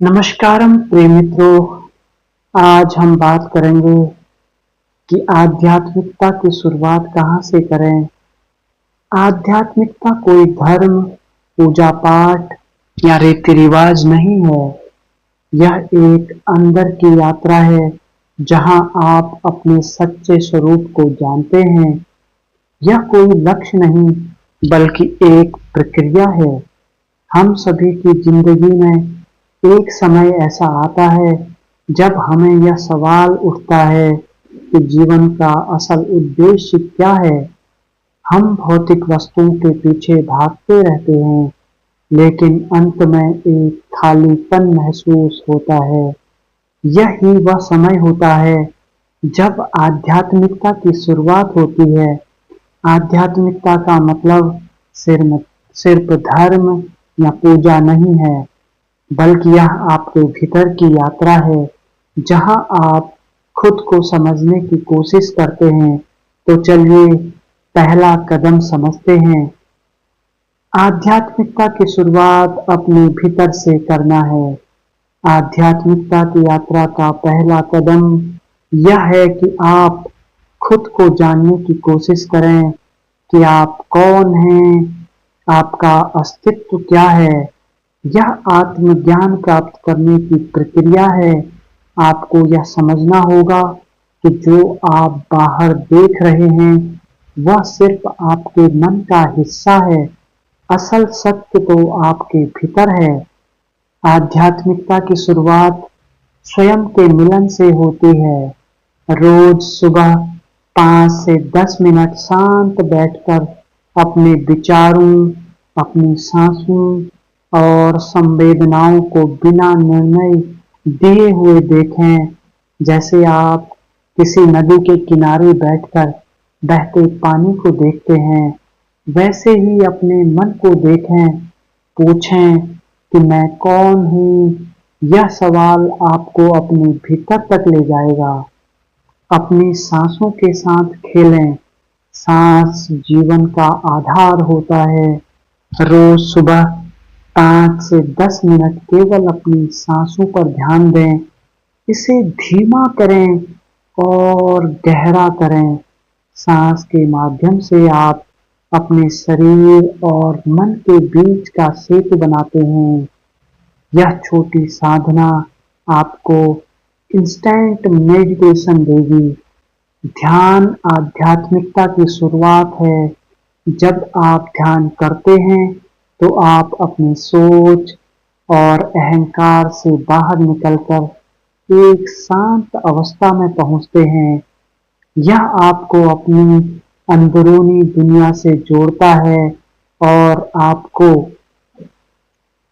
नमस्कारम प्रिय मित्रों। आज हम बात करेंगे कि आध्यात्मिकता की शुरुआत कहाँ से करें। आध्यात्मिकता कोई धर्म, पूजा पाठ या रीति रिवाज नहीं है। यह एक अंदर की यात्रा है जहाँ आप अपने सच्चे स्वरूप को जानते हैं। यह कोई लक्ष्य नहीं बल्कि एक प्रक्रिया है। हम सभी की जिंदगी में एक समय ऐसा आता है जब हमें यह सवाल उठता है कि जीवन का असल उद्देश्य क्या है। हम भौतिक वस्तुओं के पीछे भागते रहते हैं, लेकिन अंत में एक खालीपन महसूस होता है। यही वह समय होता है जब आध्यात्मिकता की शुरुआत होती है। आध्यात्मिकता का मतलब सिर्फ सिर्फ धर्म या पूजा नहीं है, बल्कि यह आपके भीतर की यात्रा है जहां आप खुद को समझने की कोशिश करते हैं। तो चलिए पहला कदम समझते हैं। आध्यात्मिकता की शुरुआत अपने भीतर से करना है। आध्यात्मिकता की यात्रा का पहला कदम यह है कि आप खुद को जानने की कोशिश करें कि आप कौन हैं, आपका अस्तित्व क्या है। यह आत्मज्ञान प्राप्त करने की प्रक्रिया है। आपको यह समझना होगा कि जो आप बाहर देख रहे हैं वह सिर्फ आपके मन का हिस्सा है। असल सत्य तो आपके भीतर है। आध्यात्मिकता की शुरुआत स्वयं के मिलन से होती है। रोज सुबह 5 से 10 मिनट शांत बैठकर अपने विचारों, अपनी सांसों और संवेदनाओं को बिना निर्णय दिए हुए देखें। जैसे आप किसी नदी के किनारे बैठकर बहते पानी को देखते हैं, वैसे ही अपने मन को देखें। पूछें कि मैं कौन हूँ। यह सवाल आपको अपने भीतर तक ले जाएगा। अपनी सांसों के साथ खेलें। सांस जीवन का आधार होता है। रोज सुबह 5 से 10 मिनट केवल अपनी सांसों पर ध्यान दें। इसे धीमा करें और गहरा करें। सांस के माध्यम से आप अपने शरीर और मन के बीच का सेतु बनाते हैं। यह छोटी साधना आपको इंस्टेंट मेडिटेशन देगी। ध्यान आध्यात्मिकता की शुरुआत है। जब आप ध्यान करते हैं तो आप अपनी सोच और अहंकार से बाहर निकलकर एक शांत अवस्था में पहुंचते हैं। यह आपको अपनी अंदरूनी दुनिया से जोड़ता है और आपको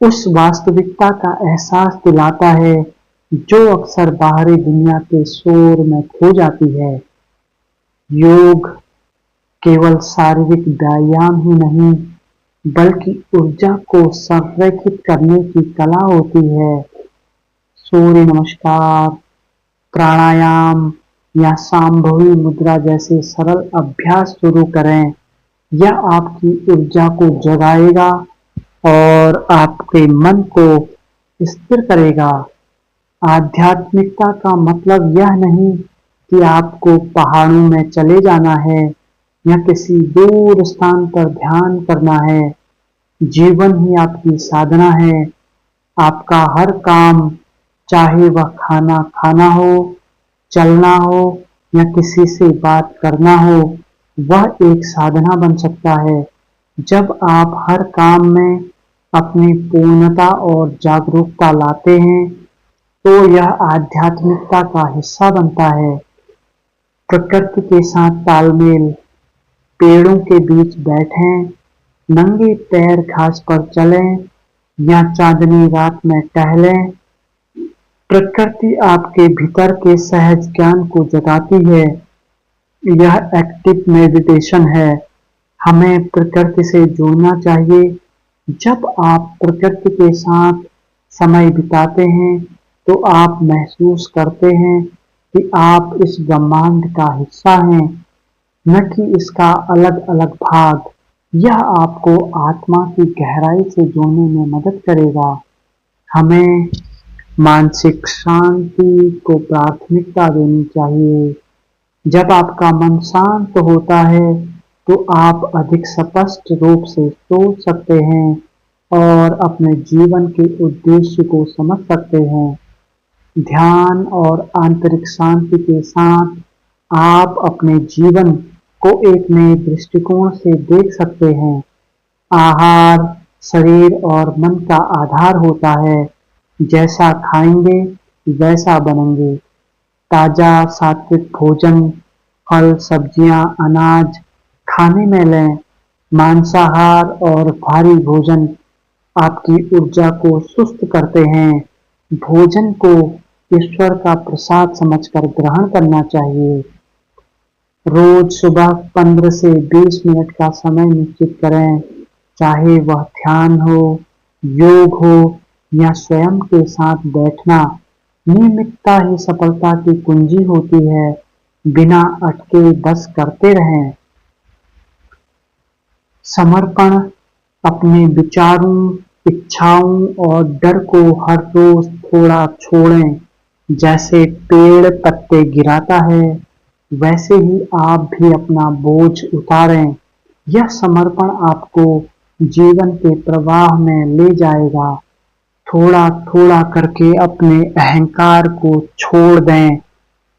उस वास्तविकता का एहसास दिलाता है जो अक्सर बाहरी दुनिया के शोर में खो जाती है। योग केवल शारीरिक व्यायाम ही नहीं, बल्कि ऊर्जा को संरेखित करने की कला होती है। सूर्य नमस्कार, प्राणायाम या सांभवी मुद्रा जैसे सरल अभ्यास शुरू करें। यह आपकी ऊर्जा को जगाएगा और आपके मन को स्थिर करेगा। आध्यात्मिकता का मतलब यह नहीं कि आपको पहाड़ों में चले जाना है या किसी दूर स्थान पर ध्यान करना है। जीवन ही आपकी साधना है। आपका हर काम, चाहे वह खाना खाना हो, चलना हो या किसी से बात करना हो, वह एक साधना बन सकता है। जब आप हर काम में अपनी पूर्णता और जागरूकता लाते हैं तो यह आध्यात्मिकता का हिस्सा बनता है। प्रकृति के साथ तालमेल। पेड़ों के बीच बैठें, नंगे पैर घास पर चलें या चांदनी रात में टहलें। प्रकृति आपके भीतर के सहज ज्ञान को जगाती है। यह एक्टिव मेडिटेशन है। हमें प्रकृति से जुड़ना चाहिए। जब आप प्रकृति के साथ समय बिताते हैं तो आप महसूस करते हैं कि आप इस ब्रह्मांड का हिस्सा हैं, न कि इसका अलग अलग भाग। यह आपको आत्मा की गहराई से जोड़ने में मदद करेगा। हमें मानसिक शांति को प्राथमिकता देनी चाहिए। जब आपका मन शांत होता है तो आप अधिक स्पष्ट रूप से सोच सकते हैं और अपने जीवन के उद्देश्य को समझ सकते हैं। ध्यान और आंतरिक शांति के साथ आप अपने जीवन को एक नए दृष्टिकोण से देख सकते हैं। आहार शरीर और मन का आधार होता है। जैसा खाएंगे वैसा बनेंगे। ताजा सात्विक भोजन, फल, सब्जियां, अनाज खाने में लें। मांसाहार और भारी भोजन आपकी ऊर्जा को सुस्त करते हैं। भोजन को ईश्वर का प्रसाद समझकर ग्रहण करना चाहिए। रोज सुबह 15 से 20 मिनट का समय निश्चित करें, चाहे वह ध्यान हो, योग हो या स्वयं के साथ बैठना। नियमितता ही सफलता की कुंजी होती है। बिना अटके बस करते रहें। समर्पण, अपने विचारों, इच्छाओं और डर को हर रोज थोड़ा छोड़ें। जैसे पेड़ पत्ते गिराता है, वैसे ही आप भी अपना बोझ उतारें। यह समर्पण आपको जीवन के प्रवाह में ले जाएगा। थोड़ा थोड़ा करके अपने अहंकार को छोड़ दें,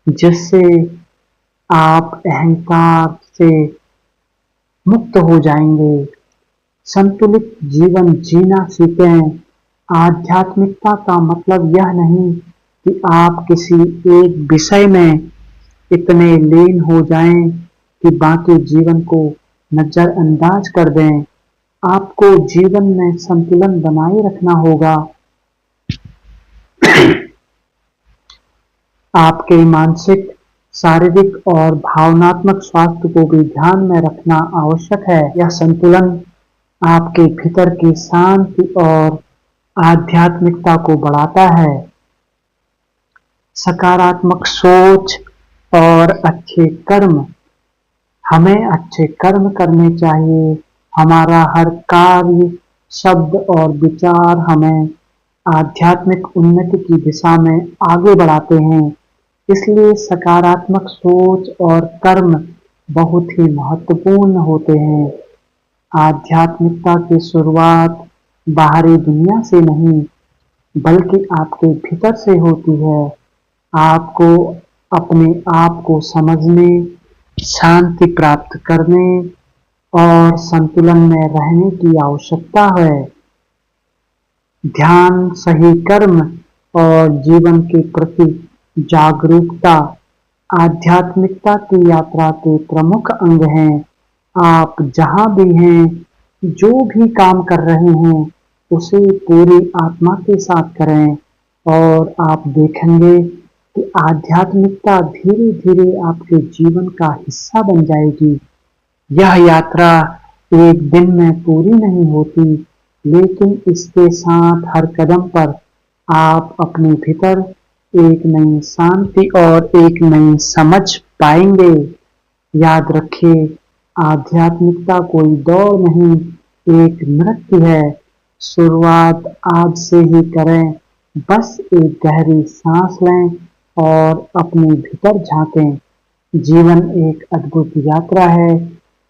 जिससे आप अहंकार से मुक्त हो जाएंगे। संतुलित जीवन जीना सीखें। आध्यात्मिकता का मतलब यह नहीं कि आप किसी एक विषय में इतने लीन हो जाएं कि बाकी जीवन को नजरअंदाज कर दें। आपको जीवन में संतुलन बनाए रखना होगा। आपके मानसिक, शारीरिक और भावनात्मक स्वास्थ्य को भी ध्यान में रखना आवश्यक है। यह संतुलन आपके भीतर की शांति और आध्यात्मिकता को बढ़ाता है। सकारात्मक सोच और अच्छे कर्म, हमें अच्छे कर्म करने चाहिए। हमारा हर कार्य, शब्द और विचार हमें आध्यात्मिक उन्नति की दिशा में आगे बढ़ाते हैं। इसलिए सकारात्मक सोच और कर्म बहुत ही महत्वपूर्ण होते हैं। आध्यात्मिकता की शुरुआत बाहरी दुनिया से नहीं, बल्कि आपके भीतर से होती है। आपको अपने आप को समझने, शांति प्राप्त करने और संतुलन में रहने की आवश्यकता है। ध्यान, सही कर्म और जीवन के प्रति जागरूकता आध्यात्मिकता की यात्रा के प्रमुख अंग हैं। आप जहाँ भी हैं, जो भी काम कर रहे हैं, उसे पूरी आत्मा के साथ करें और आप देखेंगे कि आध्यात्मिकता धीरे धीरे आपके जीवन का हिस्सा बन जाएगी। यह यात्रा एक दिन में पूरी नहीं होती, लेकिन इसके साथ हर कदम पर आप अपने भीतर एक नई शांति और एक नई समझ पाएंगे। याद रखिए, आध्यात्मिकता कोई दौड़ नहीं, एक नृत्य है। शुरुआत आज से ही करें। बस एक गहरी सांस लें और अपने भीतर झांकें। जीवन एक अद्भुत यात्रा है,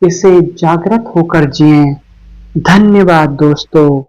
इसे जागृत होकर जिएं। धन्यवाद दोस्तों।